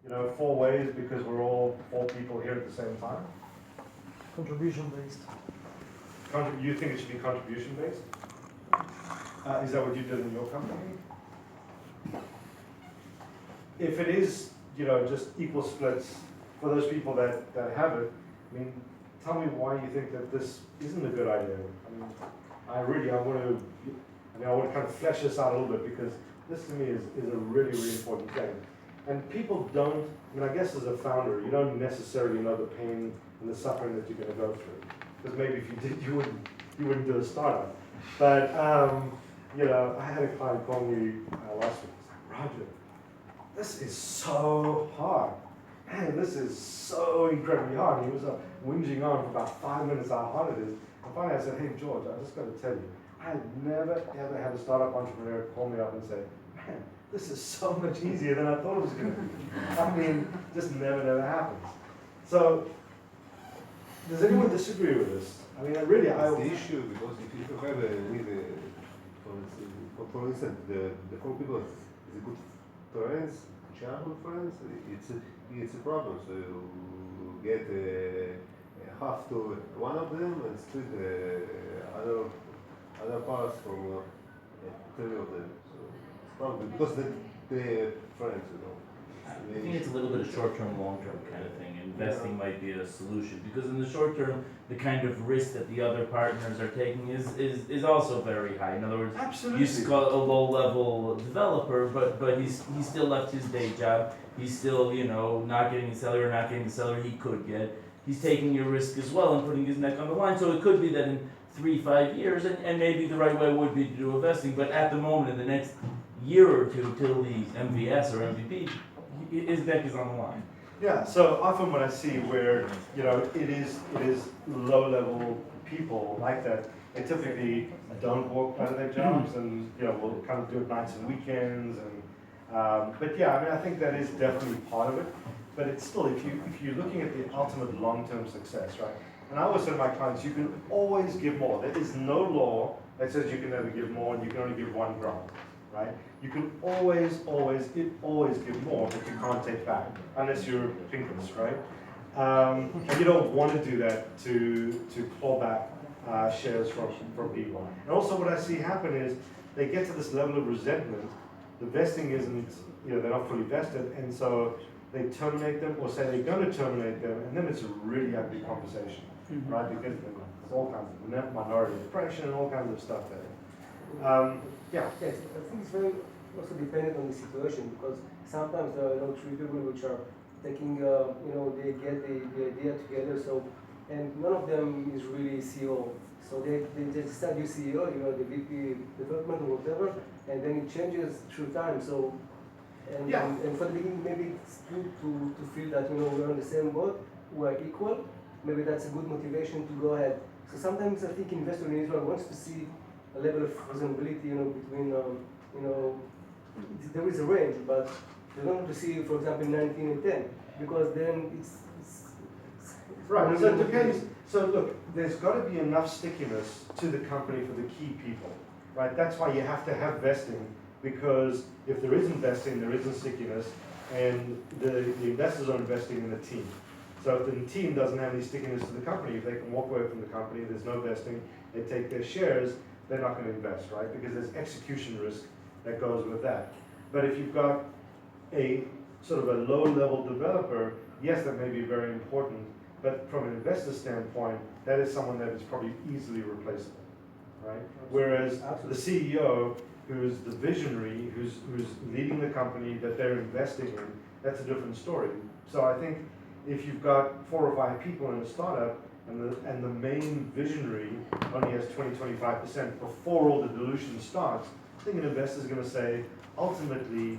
four ways because we're all four people here at the same time? Contribution based. You think it should be contribution based? Is that what you did in your company? If it is, just equal splits for those people that have it, I mean, tell me why you think that this isn't a good idea. I want to kind of flesh this out a little bit because this to me is a really, really important thing. And people don't, I guess as a founder, you don't necessarily know the pain and the suffering that you're going to go through. Because maybe if you did, you wouldn't do a startup. But, I had a client call me last week. He's like, Roger, this is so hard. Man, this is so incredibly hard. And he was whinging on for about 5 minutes how hard it is. And finally I said, hey George, I just got to tell you, I had never ever had a startup entrepreneur call me up and say, man, this is so much easier than I thought it was going to be. Just never happens. So, does anyone disagree with this? It's the issue because if you have for instance, the four people is a good friends, childhood friends, it's a problem. So you get half to one of them and split other parts from three of them. So it's probably because they're friends, I think it's a little bit of short-term, long-term kind of thing. Investing might be a solution because in the short term, the kind of risk that the other partners are taking is also very high. In other words, Absolutely. you call a low-level developer, but he's still left his day job. He's still not getting the salary or not getting the salary he could get. He's taking your risk as well and putting his neck on the line. So it could be that in 3-5 years, and maybe the right way would be to do investing, but at the moment, in the next year or two, till the MVS or MVP, his neck is on the line. Yeah, so often when I see where, it is low-level people like that, they typically don't walk out of their jobs and, will kind of do it nights and weekends but yeah, I think that is definitely part of it. But it's still, if you're looking at the ultimate long-term success, right? And I always say to my clients, you can always give more. There is no law that says you can never give more and you can only give one grant, right? You can always give more, but you can't take back, unless you're Pinkus, right? And you don't want to do that to claw back shares from people. And also what I see happen is they get to this level of resentment, the vesting isn't, they're not fully vested, and so they terminate them or say they're going to terminate them, and then it's a really ugly conversation, right? Because there's all kinds of minority oppression and all kinds of stuff there. Yeah. Yes, I think it's very also dependent on the situation because sometimes there are three people which are taking, they get the idea together. So, and none of them is really CEO. So they just start your CEO, the VP development or whatever, and then it changes through time. So, and for the beginning, maybe it's good to feel that we're on the same boat, we're equal. Maybe that's a good motivation to go ahead. So sometimes I think investor in Israel wants to see a level of reasonability, between, there is a range, but they don't want to see, for example, 19 and 10, because then it's right. So it depends. So look, there's got to be enough stickiness to the company for the key people, right? That's why you have to have vesting, because if there isn't vesting, there isn't stickiness, and the investors are investing in a team. So if the team doesn't have any stickiness to the company, if they can walk away from the company, there's no vesting, they take their shares, they're not going to invest, right? Because there's execution risk that goes with that. But if you've got a sort of a low-level developer, yes, that may be very important, but from an investor standpoint, that is someone that is probably easily replaceable, right? Whereas the CEO, who's the visionary, who's leading the company that they're investing in, that's a different story. So I think if you've got 4 or 5 people in a startup, and the main visionary only has 20-25% before all the dilution starts, I think an investor is going to say, ultimately,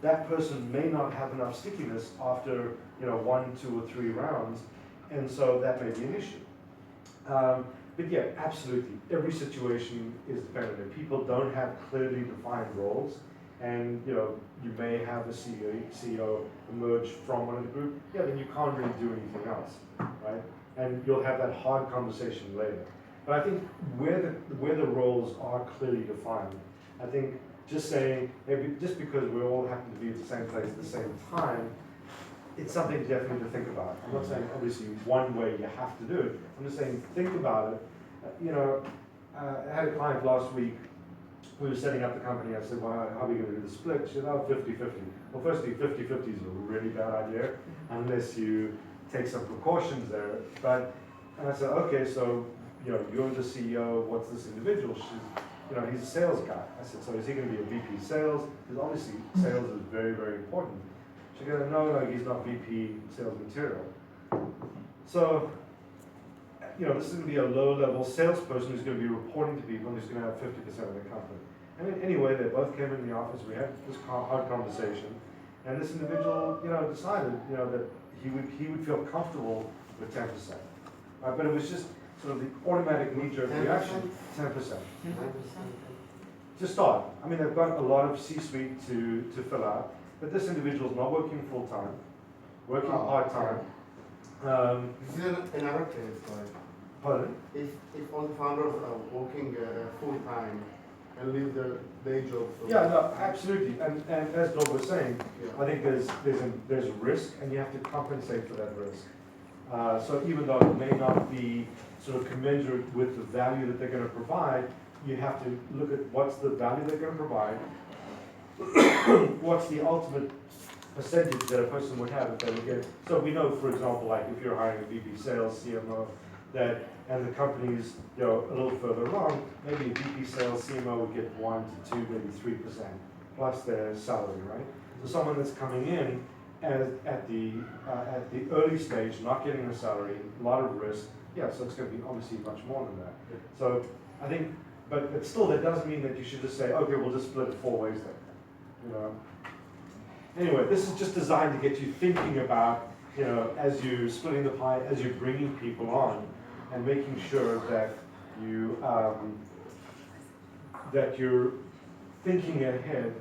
that person may not have enough stickiness after 1, 2, or 3 rounds, and so that may be an issue. But yeah, absolutely, every situation is dependent. If people don't have clearly defined roles, and you may have a CEO emerge from one of the group, yeah, then you can't really do anything else, right? And you'll have that hard conversation later. But I think where the roles are clearly defined, I think just saying, maybe just because we all happen to be at the same place at the same time, it's something definitely to think about. I'm not saying obviously one way you have to do it. I'm just saying think about it. I had a client last week. We were setting up the company. I said, well, how are we going to do the split? She said, oh, 50-50. Well, firstly, 50-50 is a really bad idea unless you take some precautions there. And I said, okay, so, you're the CEO. What's this individual? He's a sales guy. I said, so is he going to be a VP sales? Because obviously sales is very, very important. She goes, no, he's not VP sales material. So, this is going to be a low-level salesperson who's going to be reporting to people who's going to have 50% of the company. And anyway, they both came in the office. We had this hard conversation, and this individual, decided, that he would feel comfortable with 10%. But it was just sort of the automatic knee-jerk reaction. 10%. To start. I mean, they've got a lot of C-suite to fill out, but this individual is not working full-time, working part-time. This is another case, like, Pardon? if all the founders are working full-time and leave their day job. So Yeah, no, absolutely. And as Doug was saying, I think there's a risk, and you have to compensate for that risk. So even though it may not be sort of commensurate with the value that they're going to provide, you have to look at what's the value they're going to provide, what's the ultimate percentage that a person would have if they would get. So we know, for example, like if you're hiring a VP sales, CMO, and the company's a little further along, maybe a VP sales, CMO would get 1 to 2, maybe 3% plus their salary, right? So someone that's coming in at the early stage, not getting a salary, a lot of risk, so it's going to be obviously much more than that. So I think, but still, that doesn't mean that you should just say, okay, we'll just split it 4 ways then. Anyway, this is just designed to get you thinking about, as you're splitting the pie, as you're bringing people on, and making sure that you're thinking ahead.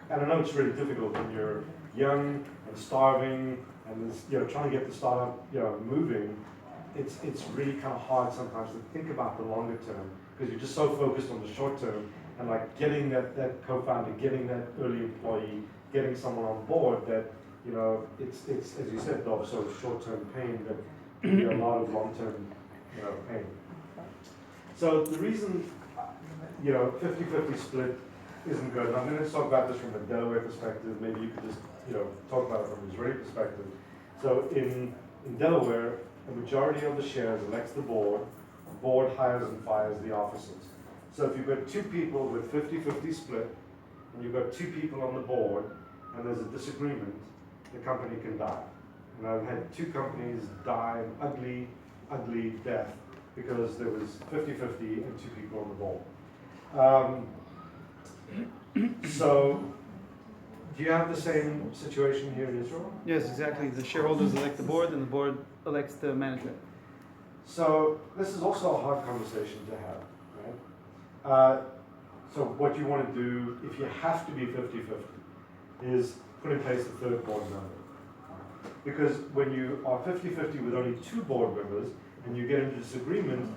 And I know it's really difficult when you're young and starving and trying to get the startup moving. It's really kind of hard sometimes to think about the longer term because you're just so focused on the short term and like getting that co-founder, getting that early employee, getting someone on board that it's as you said, Bob, so short-term pain, but can be a lot of long-term pain. So the reason 50-50 split isn't good, and I'm going to talk about this from a Delaware perspective. Maybe you could just talk about it from an Israeli perspective. So in Delaware, the majority of the shares elects the board hires and fires the officers. So if you've got 2 people with 50-50 split, and you've got 2 people on the board, and there's a disagreement, the company can die. And I've had 2 companies die an ugly death because there was 50-50 and 2 people on the board. So, do you have the same situation here in Israel? Yes, exactly. The shareholders elect the board and the board elects the management. So, this is also a hard conversation to have, right? So what you want to do, if you have to be 50-50, is put in place a 3rd board member. Because when you are 50-50 with only 2 board members, and you get into disagreement,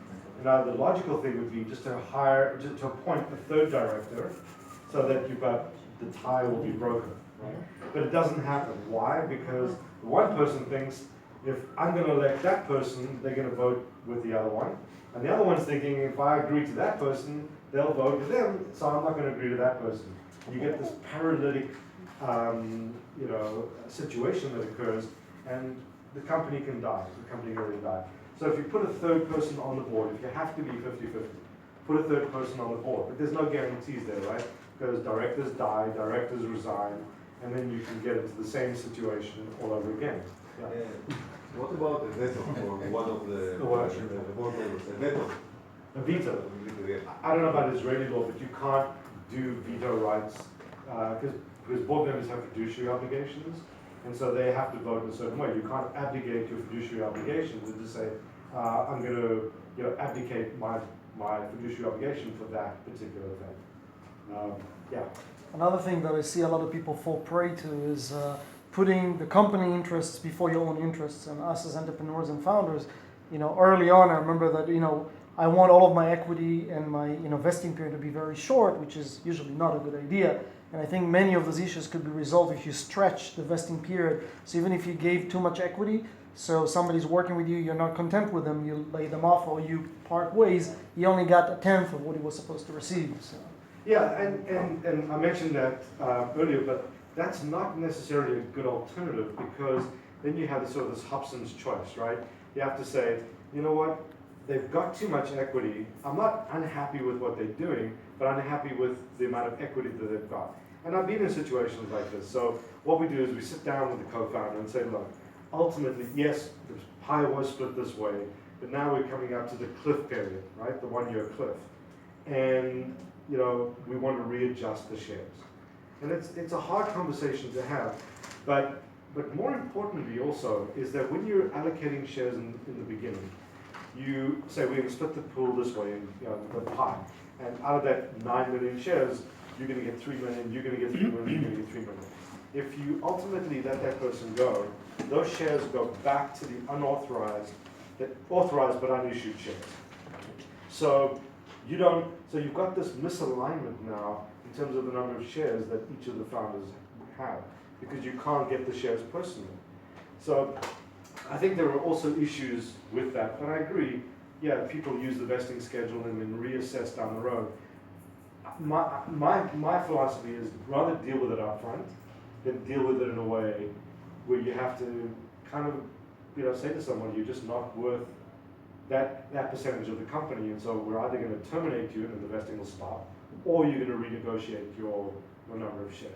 now the logical thing would be just to appoint a 3rd director, so that you've got, the tie will be broken, right? But it doesn't happen. Why? Because one person thinks, if I'm going to elect that person, they're going to vote with the other one. And the other one's thinking, if I agree to that person, they'll vote with them, so I'm not going to agree to that person. You get this paralytic, situation that occurs, and the company can die. The company can really die. So if you put a 3rd person on the board, if you have to be 50-50, put a 3rd person on the board. But there's no guarantees there, right? Because directors die, directors resign, and then you can get into the same situation all over again. Yeah. What about a veto for one of the board members? A veto? A veto. Yeah. I don't know about Israeli law, but you can't do veto rights because board members have fiduciary obligations, and so they have to vote in a certain way. You can't abdicate your fiduciary obligations and just say, I'm going to abdicate my fiduciary obligation for that particular thing. Another thing that I see a lot of people fall prey to is putting the company interests before your own interests. And us as entrepreneurs and founders, early on, I remember that, I want all of my equity and my vesting period to be very short, which is usually not a good idea. And I think many of those issues could be resolved if you stretch the vesting period. So even if you gave too much equity, so somebody's working with you, you're not content with them, you lay them off or you part ways, he only got 1/10 of what he was supposed to receive. So. Yeah, and I mentioned that earlier, but that's not necessarily a good alternative because then you have sort of this Hobson's choice, right? You have to say, you know what, they've got too much equity. I'm not unhappy with what they're doing, but I'm unhappy with the amount of equity that they've got. And I've been in situations like this. So what we do is we sit down with the co-founder and say, look, ultimately, yes, the pie was split this way, but now we're coming up to the cliff period, right? The 1-year cliff. And, you know, we want to readjust the shares. And it's a hard conversation to have, but more importantly also is that when you're allocating shares in the beginning, you say we're going to split the pool this way, you know, the pie, and out of that 9 million shares, you're going to get 3 million, you're going to get 3 million, you're going to get 3 million. If you ultimately let that person go, those shares go back to the unauthorized, authorized but unissued shares. So you've got this misalignment now in terms of the number of shares that each of the founders have, because you can't get the shares personally. So I think there are also issues with that, but I agree, yeah, people use the vesting schedule and then reassess down the road. My philosophy is rather deal with it up front than deal with it in a way where you have to kind of, you know, say to someone, you're just not worth that percentage of the company, and so we're either going to terminate you and the vesting will stop, or you're going to renegotiate your number of shares.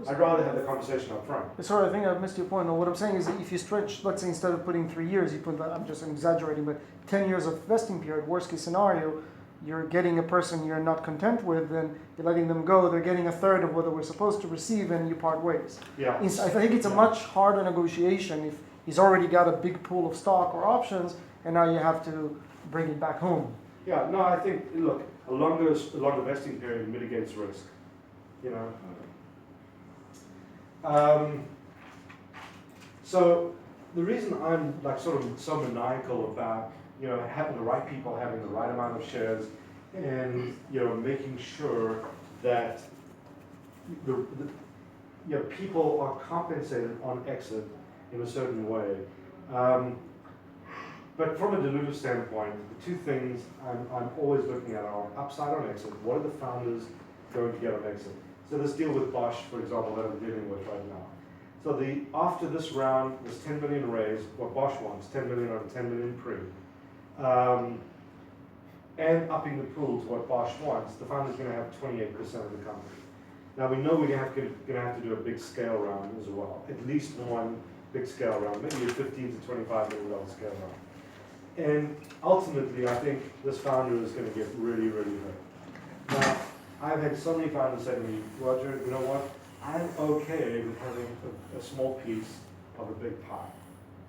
I'd rather have the conversation up front. Sorry, I think I've missed your point. No, what I'm saying is that if you stretch, let's say instead of putting 3 years, you put, I'm just exaggerating, but 10 years of vesting period, worst case scenario, you're getting a person you're not content with, then you're letting them go, they're getting 1/3 of what they were supposed to receive, and you part ways. Yeah. I think it's a much harder negotiation if he's already got a big pool of stock or options, and now you have to bring it back home. Yeah, no, I think, look, a longer vesting period mitigates risk, you know. So the reason I'm like sort of so maniacal about, you know, having the right people having the right amount of shares and, you know, making sure that you know, people are compensated on exit in a certain way. But from a dilutive standpoint, the two things I'm always looking at are upside on exit. What are the founders going to get on exit? So this deal with Bosch, for example, that I'm dealing with right now. So after this round, this 10 million raise, what Bosch wants, 10 million on a 10 million pre, and upping the pool to what Bosch wants, the founder's going to have 28% of the company. Now we know we're going to have to do a big scale round as well, at least one big scale round, maybe a $15 to $25 million scale round. And ultimately, I think this founder is going to get really, really hurt. Now, I've had so many founders say to me, Roger, you know what? I'm okay with having a small piece of a big pie.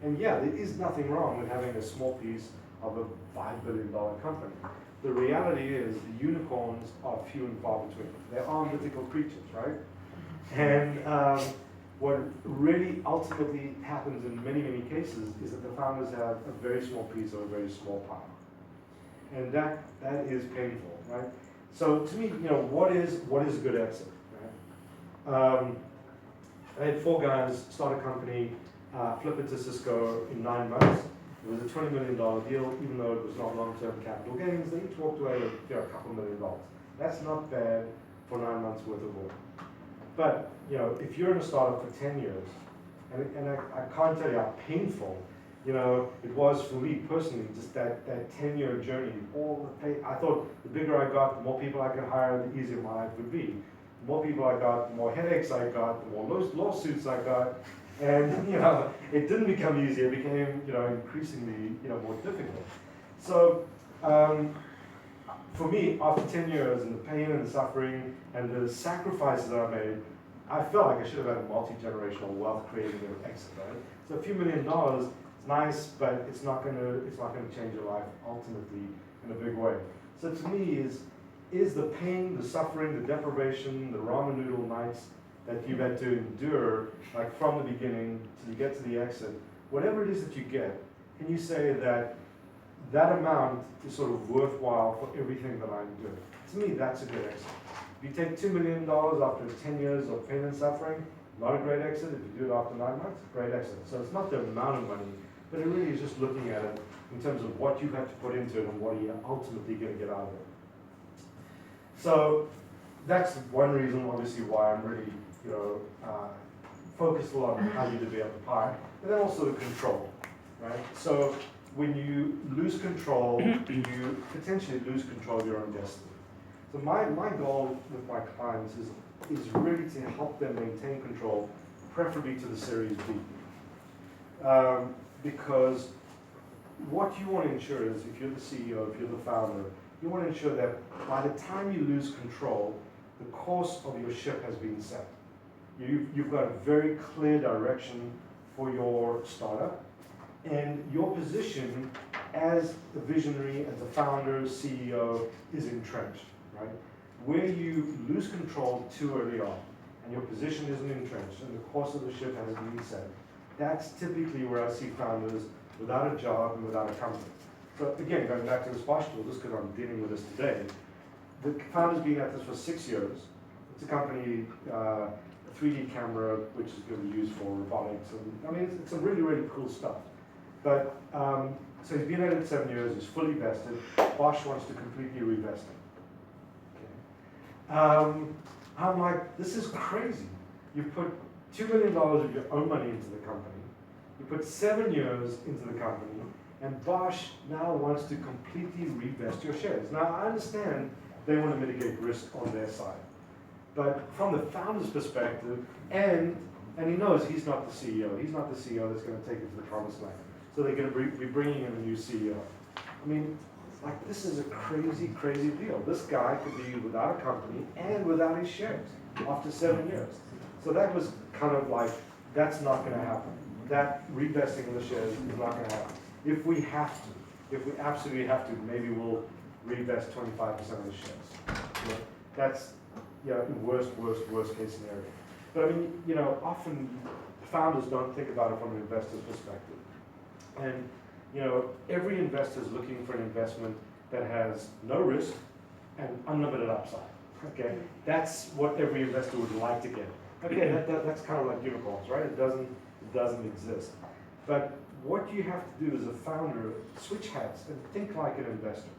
And yeah, there is nothing wrong with having a small piece of a $5 billion company. The reality is the unicorns are few and far between. They are mythical creatures, right? And what really ultimately happens in many, many cases is that the founders have a very small piece of a very small pie. And that is painful, right? So to me, you know, what is a good exit, right? I had 4 guys start a company, flip it to Cisco in 9 months. It was a $20 million deal, even though it was not long-term capital gains. They each walked away with, you know, a couple $1 million. That's not bad for 9 months worth of work. But, you know, if you're in a startup for 10 years, and I can't tell you how painful, you know, it was for me personally, just that 10-year journey. I thought the bigger I got, the more people I could hire, the easier my life would be. The more people I got, the more headaches I got, the more lawsuits I got. And, you know, it didn't become easier, it became, you know, increasingly, you know, more difficult. So, for me, after 10 years and the pain and the suffering and the sacrifices that I made, I felt like I should have had a multi-generational wealth creating an exit, right? So a few $1 million is nice, but it's not gonna change your life ultimately in a big way. So to me is the pain, the suffering, the deprivation, the ramen noodle nights that you've had to endure, like from the beginning till you get to the exit, whatever it is that you get, can you say that amount is sort of worthwhile for everything that I'm doing? To me, that's a good exit. If you take $2 million after 10 years of pain and suffering, not a great exit. If you do it after 9 months, great exit. So it's not the amount of money, but it really is just looking at it in terms of what you have to put into it and what are you ultimately going to get out of it. So that's one reason, obviously, why I'm really, focused a lot on how you develop the pie, and then also the control, right? So when you lose control, you potentially lose control of your own destiny. So my goal with my clients is really to help them maintain control, preferably to the Series B. Because what you want to ensure is, if you're the CEO, if you're the founder, you want to ensure that by the time you lose control, the course of your ship has been set. You've got a very clear direction for your startup, and your position as the visionary, as the founder, CEO, is entrenched, right? Where you lose control too early on, and your position isn't entrenched, and the course of the ship has been set, that's typically where I see founders without a job and without a company. So again, going back to this partial, just because I'm dealing with this today, the founder's been at this for 6 years. It's a company, a 3D camera, which is going to be used for robotics, and I mean, it's some really, really cool stuff. But, so he's been at it 7 years, he's fully vested. Bosch wants to completely revest him. Okay. I'm like, this is crazy. You put $2 million of your own money into the company, you put 7 years into the company, and Bosch now wants to completely revest your shares. Now, I understand they want to mitigate risk on their side. But from the founder's perspective, and he knows he's not the CEO. He's not the CEO that's going to take it to the promised land. So they're going to be bringing in a new CEO. I mean, like, this is a crazy, crazy deal. This guy could be without a company and without his shares after 7 years. So that was kind of like, that's not going to happen. That revesting of the shares is not going to happen. If we have to, if we absolutely have to, maybe we'll revest 25% of the shares. That's, worst case scenario. But I mean, often founders don't think about it from an investor's perspective. And, every investor is looking for an investment that has no risk and unlimited upside. Okay, that's what every investor would like to get. Okay, that's kind of like unicorns, right? It doesn't exist. But what you have to do as a founder, switch hats and think like an investor.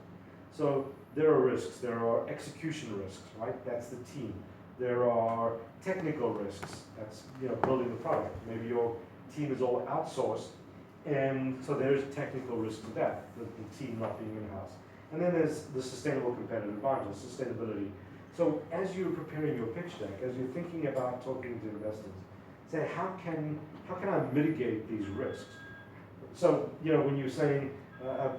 So there are risks, there are execution risks, right? That's the team. There are technical risks, that's building the product. Maybe your team is all outsourced, and so there's technical risk to that, the team not being in-house. And then there's the sustainable competitive advantage, sustainability. So as you're preparing your pitch deck, as you're thinking about talking to investors, say, how can I mitigate these risks? So, when you're saying,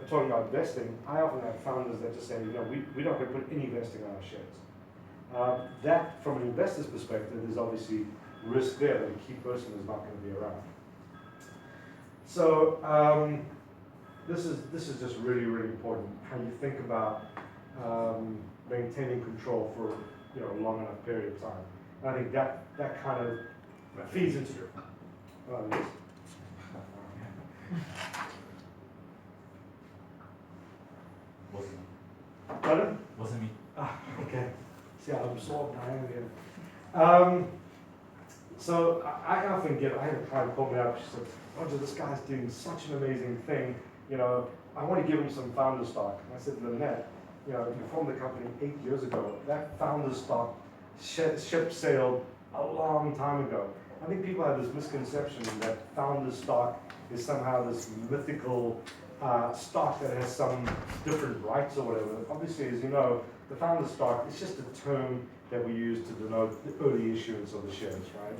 talking about vesting, I often have founders that just say, we're not going to put any vesting on our shares. That, from an investor's perspective, is obviously risk there that a key person is not going to be around. So, this is just really, really important, how you think about maintaining control for a long enough period of time. And I think that kind of feeds into it. Yes. Wasn't me. Pardon? Wasn't me. Okay. See how absorbed I am here. So I often I had a client call me up, she said, Roger, this guy's doing such an amazing thing, I want to give him some founder stock. And I said, Lynette, you formed the company 8 years ago. That founder stock ship sailed a long time ago. I think people have this misconception that founder stock is somehow this mythical stock that has some different rights or whatever. Obviously, as you know, the founder stock is just a term that we use to denote the early issuance of the shares, right?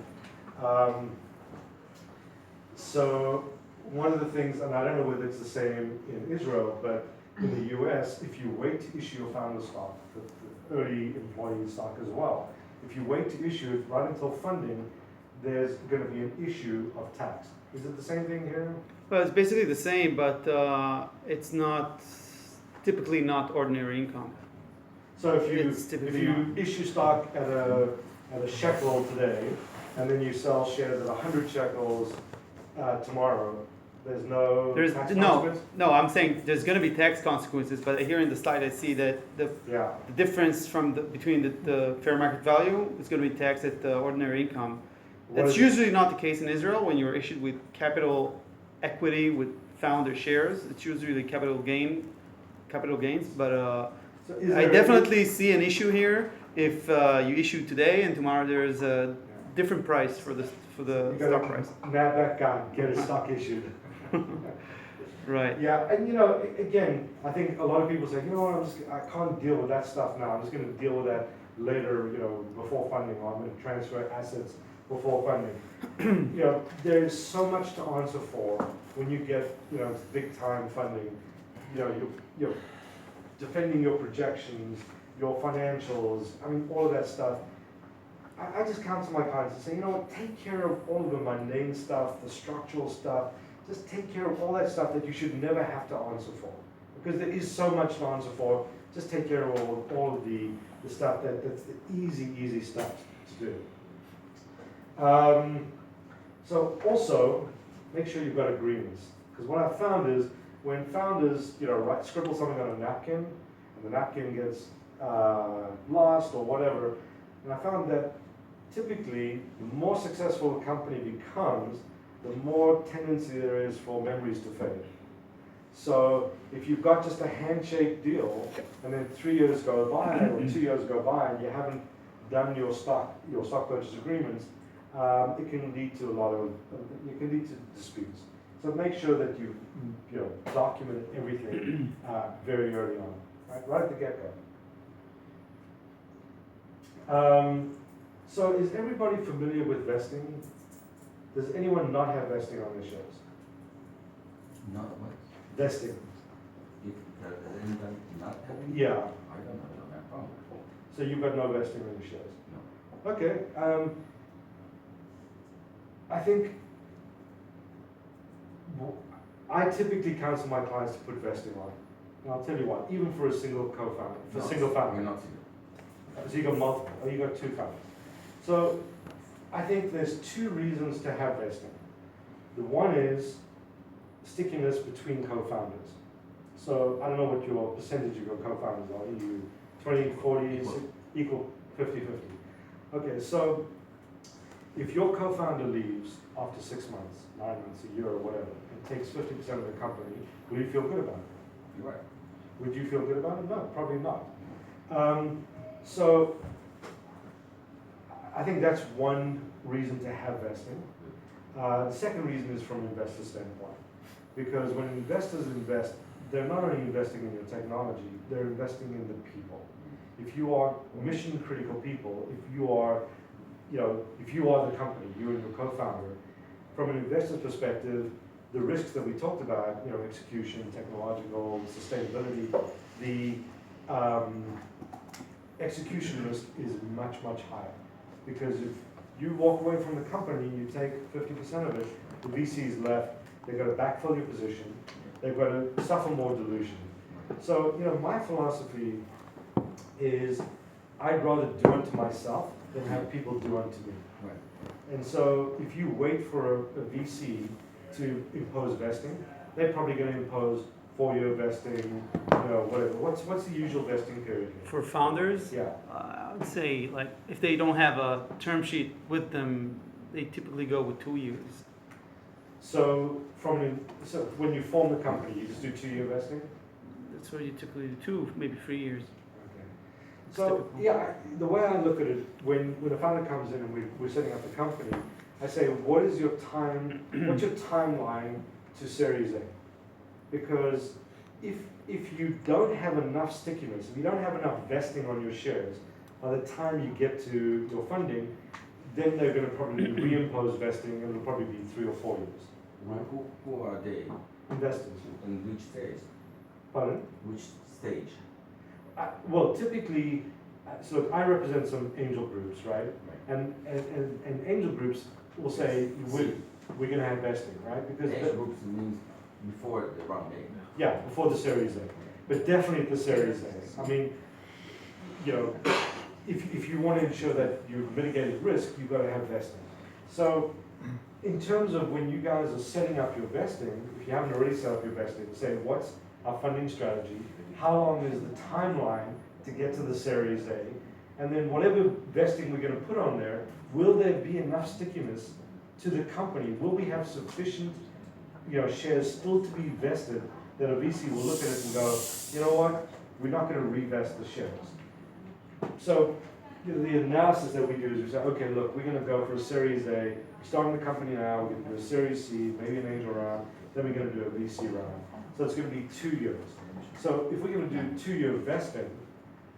So one of the things, and I don't know whether it's the same in Israel, but in the US, if you wait to issue your founder stock, the early employee stock as well, if you wait to issue it right until funding, there's going to be an issue of tax. Is it the same thing here? Well, it's basically the same, but it's typically not ordinary income. So if It's typically you issue stock at a shekel today, and then you sell shares at 100 shekels tomorrow, There's no There's tax no, consequence? no. I'm saying there's going to be tax consequences, but here in the slide I see that Yeah, the difference between the fair market value is going to be taxed at the ordinary income. What That's is it? usually not the case in Israel when you're issued with capital equity with founder shares. It's usually the capital gains. But So is I there definitely see an issue here if you issue today and tomorrow there's a different price for the You stock got price. a NASDAQ guy, get a stock issued. Right. Yeah, and again, I think a lot of people say, you know what, I can't deal with that stuff now. I'm just going to deal with that later, before funding, or I'm going to transfer assets before funding. There's so much to answer for when you get, big time funding. You're defending your projections, your financials, all of that stuff. I just counsel my clients and say, take care of all of the mundane stuff, the structural stuff. Just take care of all that stuff that you should never have to answer for. Because there is so much to answer for. Just take care of all of the stuff that's the easy stuff to do. So also, make sure you've got agreements. Because what I've found is, when founders, scribble something on a napkin, and the napkin gets lost or whatever, and I found that typically, the more successful a company becomes, the more tendency there is for memories to fade. So if you've got just a handshake deal, and then 3 years go by, or 2 years go by, and you haven't done your stock purchase agreements, it can lead to disputes. So make sure that you document everything very early on, right at the get-go. So is everybody familiar with vesting? Does anyone not have vesting on their shares? Not what? Vesting. If there is anyone not having? Yeah. I don't know that problem. So you've got no vesting on your shares? No. Okay. I think I typically counsel my clients to put vesting on. And I'll tell you what, even for a single co-founder, for No, single founder. We're not single. So you got multiple, or you got two founders. So I think there's two reasons to have vesting. The one is stickiness between co-founders. So I don't know what your percentage of your co-founders are. Are you 20, 40, equal 50-50? Okay, so if your co-founder leaves after 6 months, 9 months, a year or whatever, and takes 50% of the company, will you feel good about it? You're right. Would you feel good about it? No, probably not. So I think that's one reason to have vesting. The second reason is from an investor standpoint. Because when investors invest, they're not only investing in your technology, they're investing in the people. If you are mission critical people, if you are the company, you and your co-founder, from an investor's perspective, the risks that we talked about, execution, technological, sustainability, the execution risk is much, much higher. Because if you walk away from the company, you take 50% of it, the VC's left, they've got to backfill your position, they've got to suffer more dilution. So, my philosophy is I'd rather do unto myself than have people do unto me. Right. And so if you wait for a VC to impose vesting, they're probably going to impose 4-year vesting, whatever. What's the usual vesting period here? For founders, Yeah. I would say if they don't have a term sheet with them, they typically go with 2 years. So when you form the company, you just do 2-year vesting? That's what you typically do, 2, maybe 3 years. Okay. So, the way I look at it, when a founder comes in and we're setting up the company, I say, what's your timeline to Series A? Because if you don't have enough stickiness, if you don't have enough vesting on your shares, by the time you get to your funding, then they're going to probably reimpose vesting, and it'll probably be 3 or 4 years. Who are they? Investors. In which stage? Pardon? Which stage? Well, typically, so I represent some angel groups, right? And angel groups will say, we're going to have vesting, right? Because Age groups means before the round A. yeah, before the Series A, but definitely at the Series A. I mean, if you want to ensure that you've mitigated risk, you've got to have vesting. So in terms of when you guys are setting up your vesting, if you haven't already set up your vesting, say what's our funding strategy, how long is the timeline to get to the Series A, and then whatever vesting we're gonna put on there, will there be enough stickiness to the company? Will we have sufficient, shares still to be vested that a VC will look at it and go, you know what, we're not gonna revest the shares. So, the analysis that we do is we say, okay, look, we're gonna go for a Series A, we're starting the company now, we're gonna do a Series C, maybe an angel round, then we're gonna do a VC round. So it's gonna be 2 years. So if we're gonna do 2-year vesting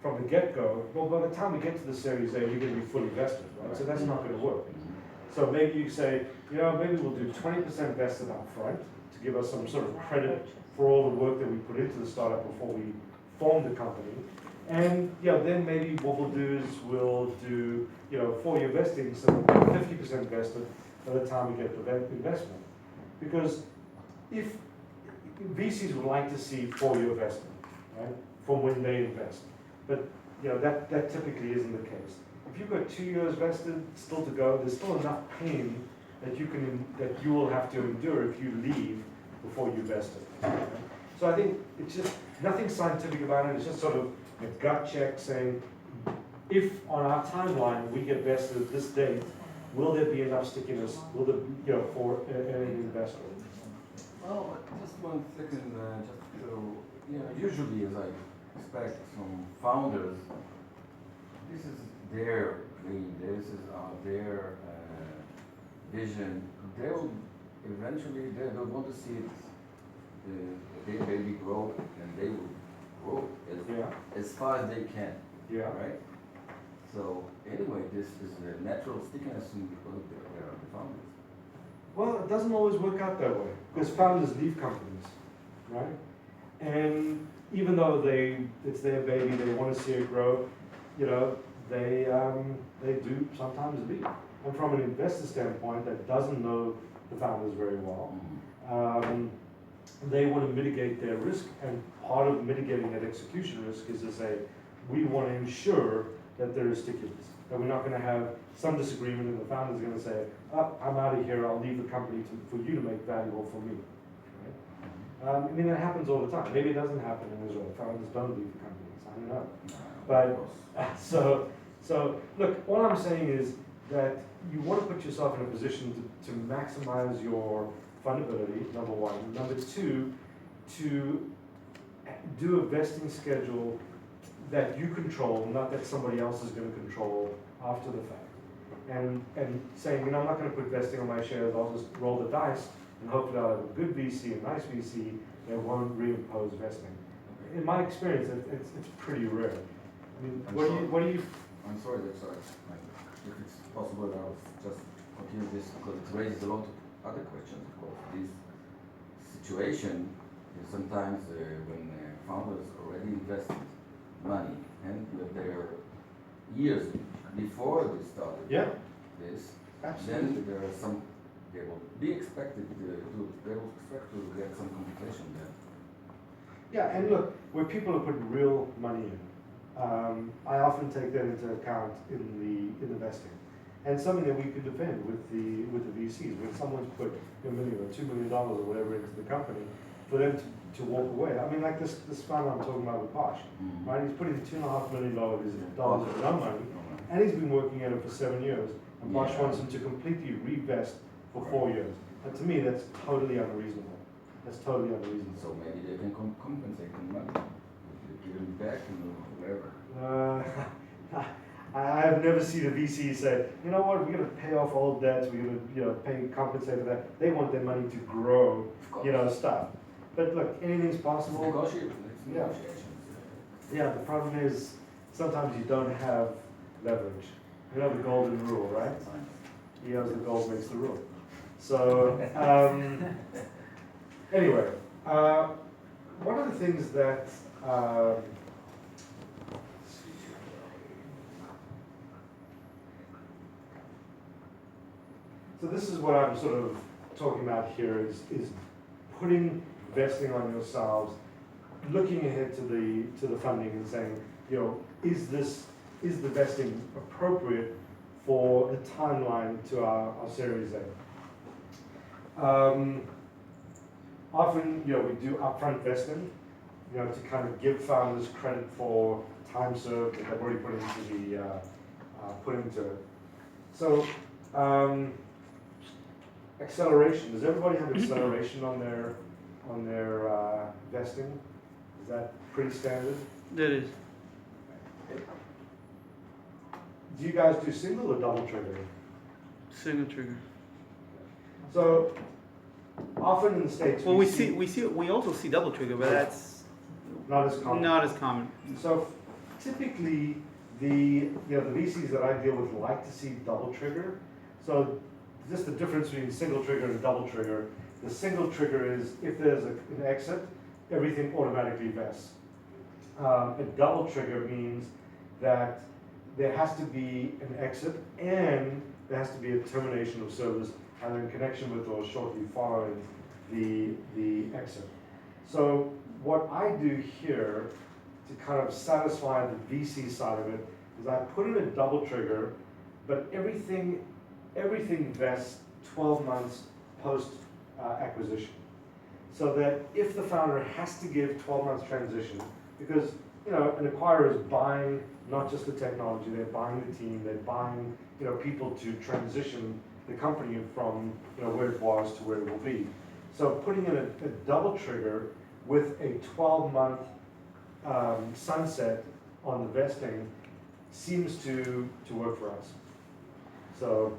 from the get-go, well, by the time we get to the Series A, we're gonna be fully vested, right? So that's not gonna work. So maybe you say, maybe we'll do 20% vested up front to give us some sort of credit for all the work that we put into the startup before we form the company. And then maybe what we'll do is we'll do 4-year vesting, so 50% vested by the time we get the investment. Because if VCs would like to see 4-year vesting, right, from when they invest, but that typically isn't the case. If you've got 2 years vested still to go, there's still enough pain that you will have to endure if you leave before you vest it. Right? So I think it's just nothing scientific about it. It's just sort of a gut check saying, if on our timeline we get vested at this date, will there be enough stickiness? Will there, for an investor? Well, just 1 second, just to, usually as I expect from founders, this is their dream, this is their vision. They will eventually, they want to see it, their baby grow, and they will grow as far as they can, right? So anyway, this is a natural stickiness because they are the founders. Well, it doesn't always work out that way, because founders leave companies, right? And even though it's their baby, they want to see it grow, they do sometimes leave. And from an investor standpoint that doesn't know the founders very well, they want to mitigate their risk, and part of mitigating that execution risk is to say, we want to ensure that there is stickiness, that we're not going to have some disagreement and the founder's going to say, I'm out of here, I'll leave the company for you to make valuable for me. Right? That happens all the time. Maybe it doesn't happen in Israel. Founders don't leave the companies, I don't know. But, so look, all I'm saying is that you want to put yourself in a position to maximize your fundability, number one. Number two, to do a vesting schedule that you control, not that somebody else is going to control after the fact. And saying, I'm not going to put vesting on my shares, I'll just roll the dice, and hopefully I'll have a good VC, a nice VC, that won't reimpose vesting. In my experience, it's pretty rare. What do you? I'm sorry, if it's possible, I'll just continue this because it raises a lot of other questions. Of course, this situation is sometimes when founders already invested money and with their years before they started this, Absolutely. then there are some. They will be expected they will expect to get some compensation there. Yeah, and look, where people are putting real money in, I often take that into account in the vesting, and something that we could defend with the VCs. When someone's put $1 million or $2 million or whatever into the company, for them to walk away. Like this fund I'm talking about with Posh, right? He's putting $2.5 million of his own money, and he's been working at it for 7 years. And Posh wants him to completely revest for 4 years. And to me, that's totally unreasonable. That's totally unreasonable. So maybe they can compensate in money, give them back and whatever. I have never seen a VC say, you know what, we're going to pay off all debts, we're going to compensate for that. They want their money to grow, stuff. But look, anything's possible. Negotiations. Yeah, the problem is sometimes you don't have leverage. You know the golden rule, right? He knows the gold makes the rule. So, anyway, one of the things that so this is what I'm sort of talking about here is putting vesting on yourselves, looking ahead to the funding and saying, is the vesting appropriate for the timeline to our Series A? Often, you know, we do upfront vesting, you know, to kind of give founders credit for time served that they've already put into it. So, acceleration. Does everybody have acceleration on their vesting? Is that pretty standard? That is. Do you guys do single or double triggering? Single trigger. So, often in the States, Well, we also see double trigger, but that's not as common. not as common. So typically, the VCs that I deal with like to see double trigger. So just the difference between single trigger and double trigger. The single trigger is if there's an exit, everything automatically vests. A double trigger means that there has to be an exit and there has to be a termination of service either in connection with or shortly following the exit. So what I do here to kind of satisfy the VC side of it is I put in a double trigger, but everything vests 12 months post acquisition. So that if the founder has to give 12 months transition, because you know an acquirer is buying not just the technology, they're buying the team, they're buying people to transition the company from where it was to where it will be. So putting in a double trigger with a 12-month sunset on the vesting seems to work for us. So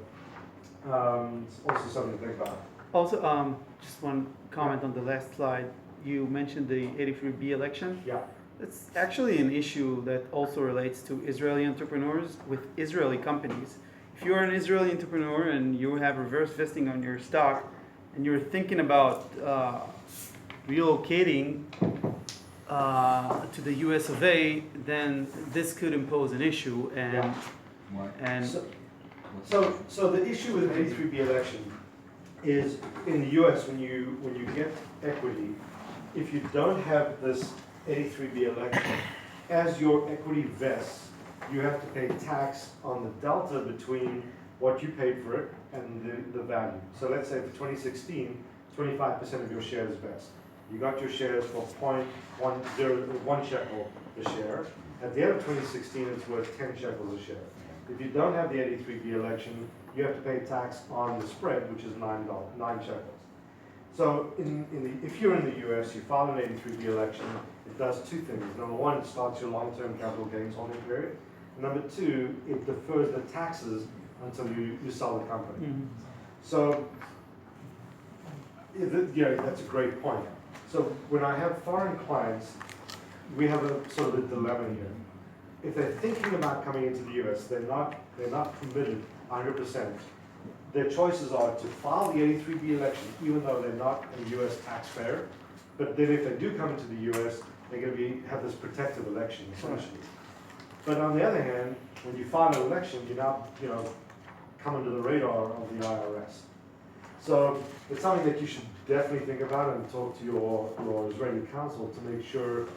it's also something to think about. Also, just one comment on the last slide. You mentioned the 83B election. Yeah. It's actually an issue that also relates to Israeli entrepreneurs with Israeli companies. If you're an Israeli entrepreneur and you have reverse vesting on your stock and you're thinking about relocating to the US of A, then this could impose an issue. And So the issue with an 83B election is in the US when you get equity, if you don't have this 83B election, as your equity vests, you have to pay tax on the delta between what you paid for it and the value. So let's say for 2016, 25% of your shares vest. You got your shares for 0.1 shekel a share. At the end of 2016, it's worth 10 shekels a share. If you don't have the 83B election, you have to pay tax on the spread, which is $9 shekels. So if you're in the US, you file an 83B election, it does two things. Number one, it starts your long-term capital gains holding period. Number two, it defers the taxes until you sell the company. Mhm. So, that's a great point. So when I have foreign clients, we have a sort of a dilemma here. If they're thinking about coming into the US, they're not committed 100%. Their choices are to file the 83B election, even though they're not a US taxpayer. But then if they do come into the US, they're going to have this protective election, essentially. But on the other hand, when you file an election, you now, come under the radar of the IRS. So it's something that you should definitely think about and talk to your Israeli counsel to make sure